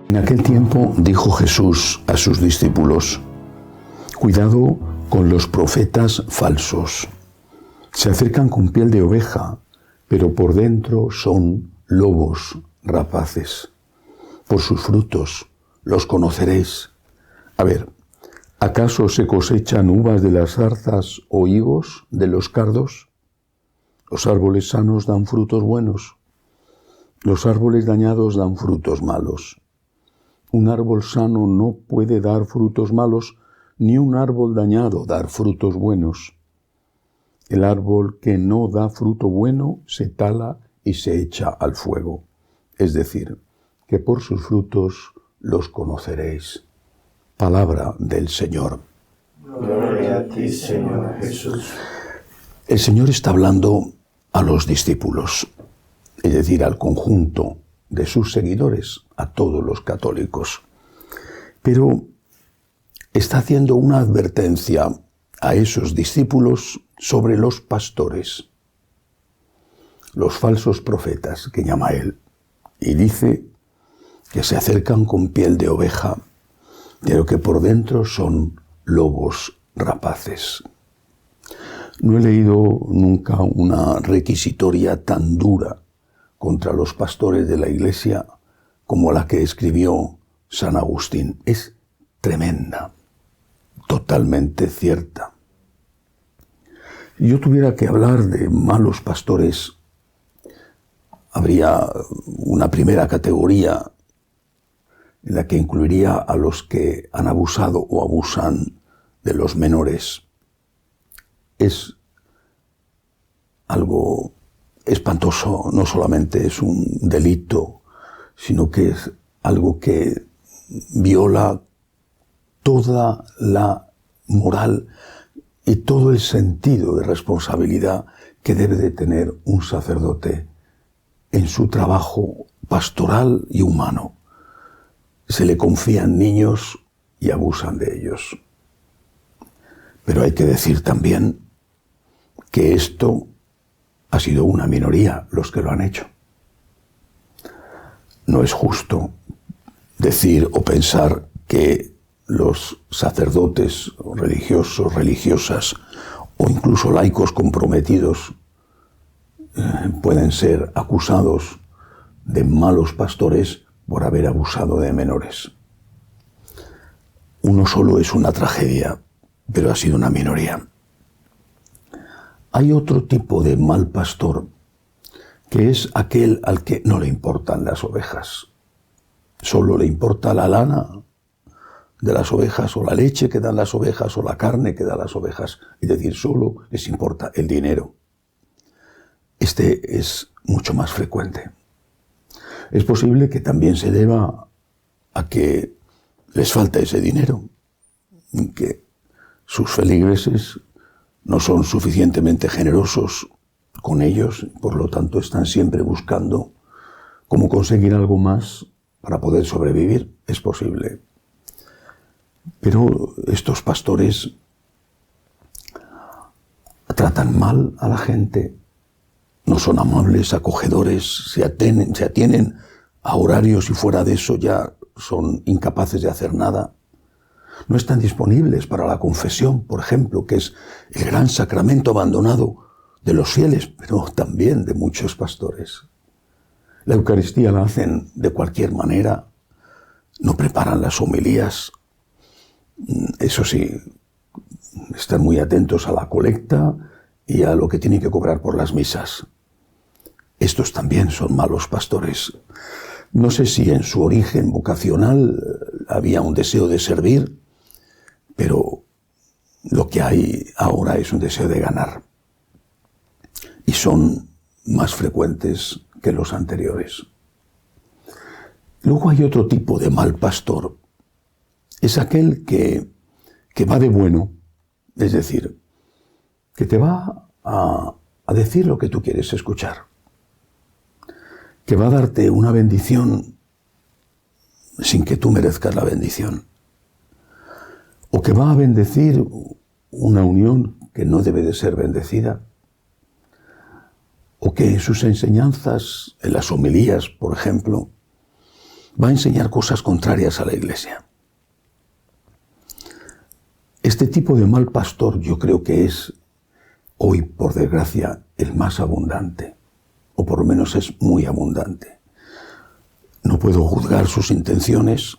En aquel tiempo dijo Jesús a sus discípulos: cuidado con los profetas falsos. Se acercan con piel de oveja, pero por dentro son lobos rapaces. Por sus frutos los conoceréis. A ver, ¿acaso se cosechan uvas de las zarzas o higos de los cardos? Los árboles sanos dan frutos buenos. Los árboles dañados dan frutos malos. Un árbol sano no puede dar frutos malos, ni un árbol dañado dar frutos buenos. El árbol que no da fruto bueno se tala y se echa al fuego. Es decir, que por sus frutos los conoceréis. Palabra del Señor. Gloria a ti, Señor Jesús. El Señor está hablando a los discípulos, es decir, al conjunto de sus seguidores, a todos los católicos. Pero está haciendo una advertencia a esos discípulos sobre los pastores, los falsos profetas que llama él, y dice que se acercan con piel de oveja, pero que por dentro son lobos rapaces. No he leído nunca una requisitoria tan dura contra los pastores de la Iglesia como la que escribió San Agustín. Es tremenda, totalmente cierta. Si yo tuviera que hablar de malos pastores, habría una primera categoría en la que incluiría a los que han abusado o abusan de los menores. Es algo espantoso, no solamente es un delito, sino que es algo que viola toda la moral y todo el sentido de responsabilidad que debe de tener un sacerdote en su trabajo pastoral y humano. Se le confían niños y abusan de ellos. Pero hay que decir también que esto ha sido una minoría los que lo han hecho. No es justo decir o pensar que los sacerdotes religiosos, religiosas o incluso laicos comprometidos pueden ser acusados de malos pastores por haber abusado de menores. Uno solo es una tragedia, pero ha sido una minoría. Hay otro tipo de mal pastor, que es aquel al que no le importan las ovejas. Solo le importa la lana de las ovejas, o la leche que dan las ovejas, o la carne que dan las ovejas. Es decir, solo les importa el dinero. Este es mucho más frecuente. Es posible que también se deba a que les falta ese dinero, que sus feligreses no son suficientemente generosos con ellos, por lo tanto están siempre buscando cómo conseguir algo más para poder sobrevivir. Es posible. Pero estos pastores tratan mal a la gente, no son amables, acogedores, se atienen a horarios y fuera de eso ya son incapaces de hacer nada. No están disponibles para la confesión, por ejemplo, que es el gran sacramento abandonado de los fieles, pero también de muchos pastores. La Eucaristía la hacen de cualquier manera, no preparan las homilías. Eso sí, están muy atentos a la colecta y a lo que tienen que cobrar por las misas. Estos también son malos pastores. No sé si en su origen vocacional había un deseo de servir, pero lo que hay ahora es un deseo de ganar. Y son más frecuentes que los anteriores. Luego hay otro tipo de mal pastor. Es aquel que va de bueno, es decir, que te va a decir lo que tú quieres escuchar, que va a darte una bendición sin que tú merezcas la bendición, o que va a bendecir una unión que no debe de ser bendecida, o que en sus enseñanzas, en las homilías, por ejemplo, va a enseñar cosas contrarias a la Iglesia. Este tipo de mal pastor yo creo que es hoy, por desgracia, el más abundante, o por lo menos es muy abundante. No puedo juzgar sus intenciones,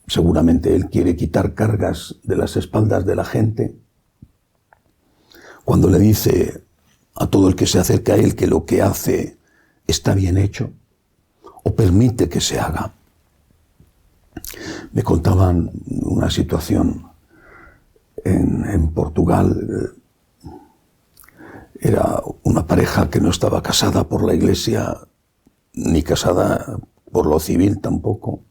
seguramente él quiere quitar cargas de las espaldas de la gente. Cuando le dice a todo el que se acerca a él que lo que hace está bien hecho, o permite que se haga. Me contaban una situación en Portugal. Era una pareja que no estaba casada por la Iglesia, ni casada por lo civil tampoco,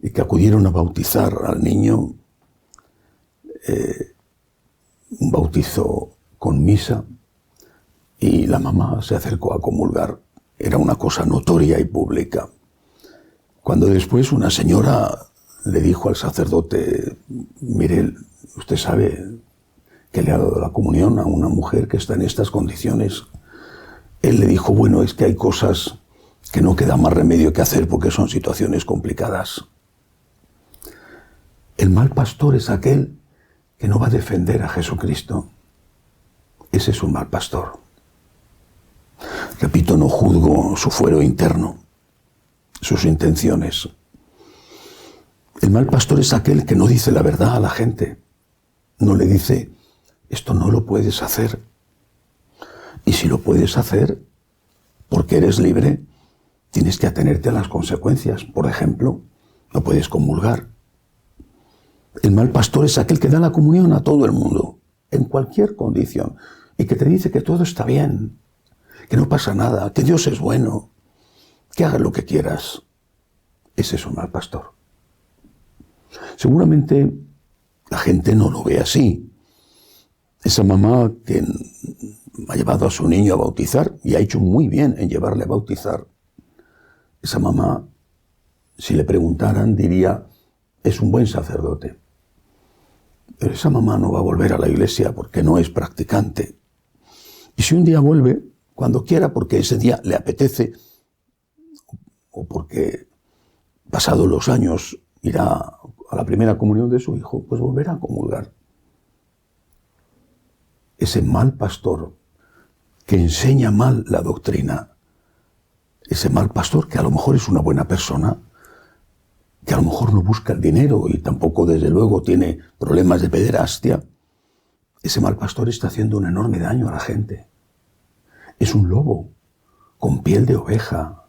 y que acudieron a bautizar al niño, un bautizo con misa, y la mamá se acercó a comulgar. Era una cosa notoria y pública. Cuando después una señora le dijo al sacerdote: mire, usted sabe que le ha dado la comunión a una mujer que está en estas condiciones. Él le dijo: bueno, es que hay cosas que no queda más remedio que hacer porque son situaciones complicadas. El mal pastor es aquel que no va a defender a Jesucristo. Ese es un mal pastor. Repito, no juzgo su fuero interno, sus intenciones. El mal pastor es aquel que no dice la verdad a la gente. No le dice: esto no lo puedes hacer. Y si lo puedes hacer, porque eres libre, tienes que atenerte a las consecuencias. Por ejemplo, no puedes comulgar. El mal pastor es aquel que da la comunión a todo el mundo, en cualquier condición, y que te dice que todo está bien, que no pasa nada, que Dios es bueno, que hagas lo que quieras. Ese es un mal pastor. Seguramente la gente no lo ve así. Esa mamá que ha llevado a su niño a bautizar, y ha hecho muy bien en llevarle a bautizar, esa mamá, si le preguntaran, diría: es un buen sacerdote. Pero esa mamá no va a volver a la iglesia porque no es practicante. Y si un día vuelve, cuando quiera, porque ese día le apetece, o porque pasados los años irá a la primera comunión de su hijo, pues volverá a comulgar. Ese mal pastor que enseña mal la doctrina, ese mal pastor que a lo mejor es una buena persona, que a lo mejor no busca el dinero y tampoco desde luego tiene problemas de pederastia, ese mal pastor está haciendo un enorme daño a la gente. Es un lobo con piel de oveja.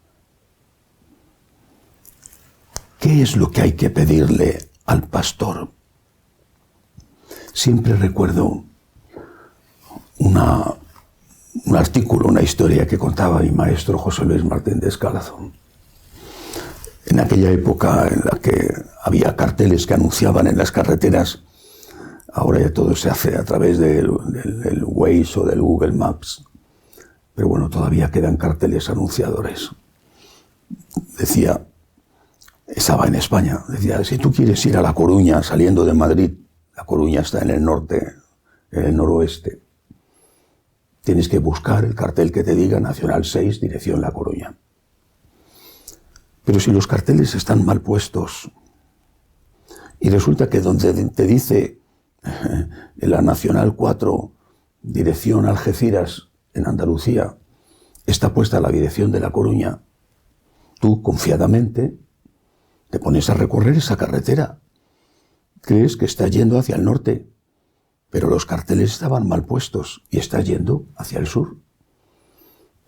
¿Qué es lo que hay que pedirle al pastor? Siempre recuerdo un artículo, una historia que contaba mi maestro José Luis Martín Descalzo. En aquella época en la que había carteles que anunciaban en las carreteras, ahora ya todo se hace a través del Waze o del Google Maps, pero bueno, todavía quedan carteles anunciadores. Decía, estaba en España, decía: si tú quieres ir a La Coruña saliendo de Madrid, La Coruña está en el norte, en el noroeste, tienes que buscar el cartel que te diga Nacional 6, dirección La Coruña. Pero si los carteles están mal puestos y resulta que donde te dice en la Nacional 4, dirección Algeciras, en Andalucía, está puesta la dirección de La Coruña, tú confiadamente te pones a recorrer esa carretera. Crees que estás yendo hacia el norte, pero los carteles estaban mal puestos y estás yendo hacia el sur.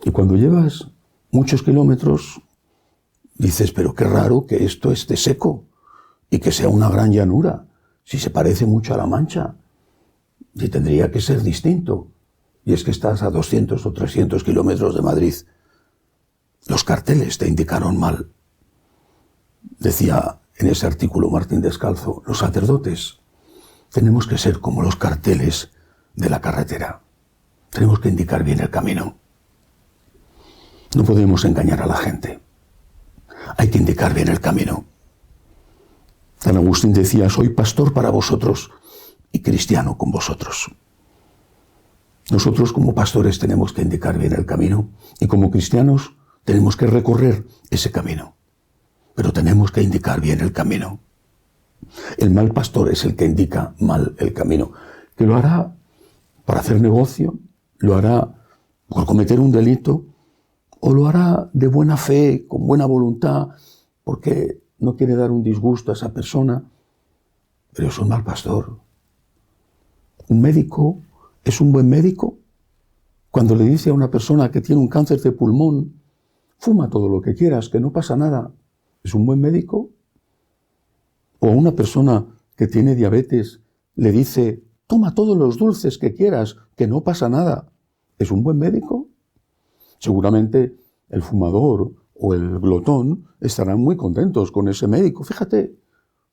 Y cuando llevas muchos kilómetros, dices: pero qué raro que esto esté seco y que sea una gran llanura, si se parece mucho a La Mancha, si tendría que ser distinto. Y es que estás a 200 o 300 kilómetros de Madrid. Los carteles te indicaron mal. Decía en ese artículo Martín Descalzo: los sacerdotes tenemos que ser como los carteles de la carretera. Tenemos que indicar bien el camino. No podemos engañar a la gente. Hay que indicar bien el camino. San Agustín decía: soy pastor para vosotros y cristiano con vosotros. Nosotros como pastores tenemos que indicar bien el camino y como cristianos tenemos que recorrer ese camino. pero tenemos que indicar bien el camino. El mal pastor es el que indica mal el camino, que lo hará para hacer negocio, lo hará por cometer un delito, o lo hará de buena fe, con buena voluntad, porque no quiere dar un disgusto a esa persona, pero es un mal pastor. Un médico es un buen médico cuando le dice a una persona que tiene un cáncer de pulmón, fuma todo lo que quieras, que no pasa nada. ¿Es un buen médico? O a una persona que tiene diabetes le dice, toma todos los dulces que quieras, que no pasa nada. ¿Es un buen médico? Seguramente el fumador o el glotón estarán muy contentos con ese médico. Fíjate,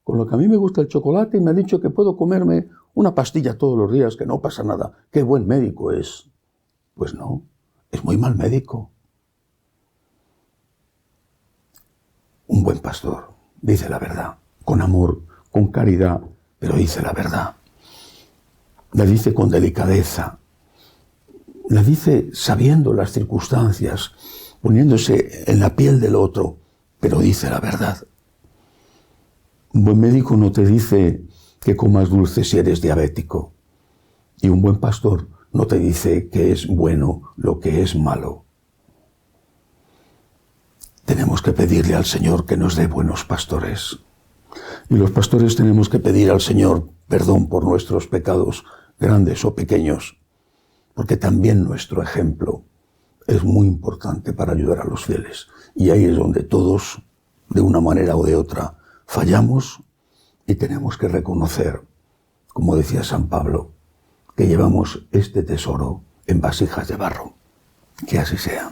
con lo que a mí me gusta el chocolate y me ha dicho que puedo comerme una pastilla todos los días, que no pasa nada. ¡Qué buen médico es! Pues no, es muy mal médico. Un buen pastor dice la verdad, con amor, con caridad, pero dice la verdad. La dice con delicadeza, la dice sabiendo las circunstancias, poniéndose en la piel del otro, pero dice la verdad. Un buen médico no te dice que comas dulces si eres diabético. Y un buen pastor no te dice que es bueno lo que es malo. Tenemos que pedirle al Señor que nos dé buenos pastores. Y los pastores tenemos que pedir al Señor perdón por nuestros pecados, grandes o pequeños, porque también nuestro ejemplo es muy importante para ayudar a los fieles. Y ahí es donde todos, de una manera o de otra, fallamos y tenemos que reconocer, como decía San Pablo, que llevamos este tesoro en vasijas de barro. Que así sea.